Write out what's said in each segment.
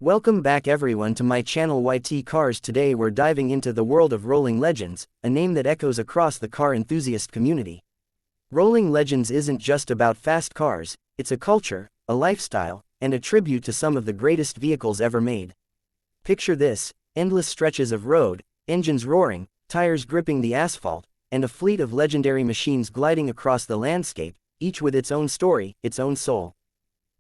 Welcome back everyone to my channel YT Cars. Today we're diving into the world of Rolling Legends, a name that echoes across the car enthusiast community. Rolling Legends isn't just about fast cars, it's a culture, a lifestyle, and a tribute to some of the greatest vehicles ever made. Picture this: endless stretches of road, engines roaring, tires gripping the asphalt, and a fleet of legendary machines gliding across the landscape, each with its own story, its own soul.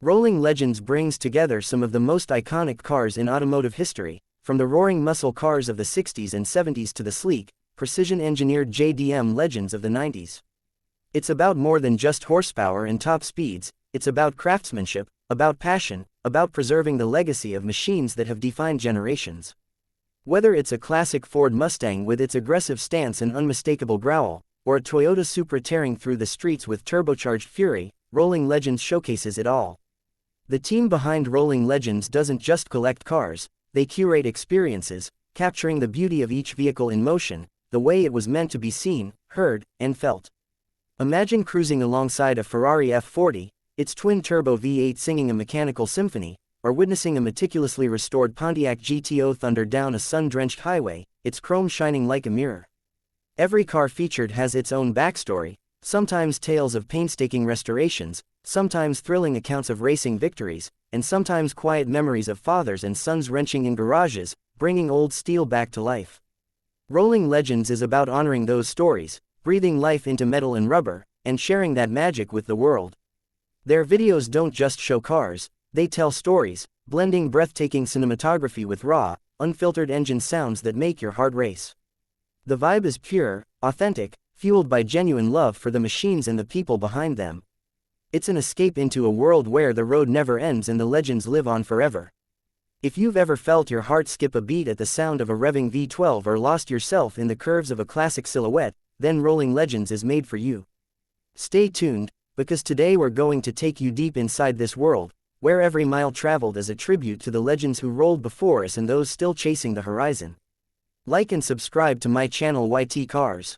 Rolling Legends brings together some of the most iconic cars in automotive history, from the roaring muscle cars of the 60s and 70s to the sleek, precision-engineered JDM legends of the 90s. It's about more than just horsepower and top speeds, it's about craftsmanship, about passion, about preserving the legacy of machines that have defined generations. Whether it's a classic Ford Mustang with its aggressive stance and unmistakable growl, or a Toyota Supra tearing through the streets with turbocharged fury, Rolling Legends showcases it all. The team behind Rolling Legends doesn't just collect cars, they curate experiences, capturing the beauty of each vehicle in motion, the way it was meant to be seen, heard, and felt. Imagine cruising alongside a Ferrari F40, its twin-turbo V8 singing a mechanical symphony, or witnessing a meticulously restored Pontiac GTO thunder down a sun-drenched highway, its chrome shining like a mirror. Every car featured has its own backstory, sometimes tales of painstaking restorations, sometimes thrilling accounts of racing victories, and sometimes quiet memories of fathers and sons wrenching in garages, bringing old steel back to life. Rolling Legends is about honoring those stories, breathing life into metal and rubber, and sharing that magic with the world. Their videos don't just show cars, they tell stories, blending breathtaking cinematography with raw, unfiltered engine sounds that make your heart race. The vibe is pure, authentic, fueled by genuine love for the machines and the people behind them. It's an escape into a world where the road never ends and the legends live on forever. If you've ever felt your heart skip a beat at the sound of a revving V12 or lost yourself in the curves of a classic silhouette, then Rolling Legends is made for you. Stay tuned, because today we're going to take you deep inside this world, where every mile traveled is a tribute to the legends who rolled before us and those still chasing the horizon. Like and subscribe to my channel YT Cars.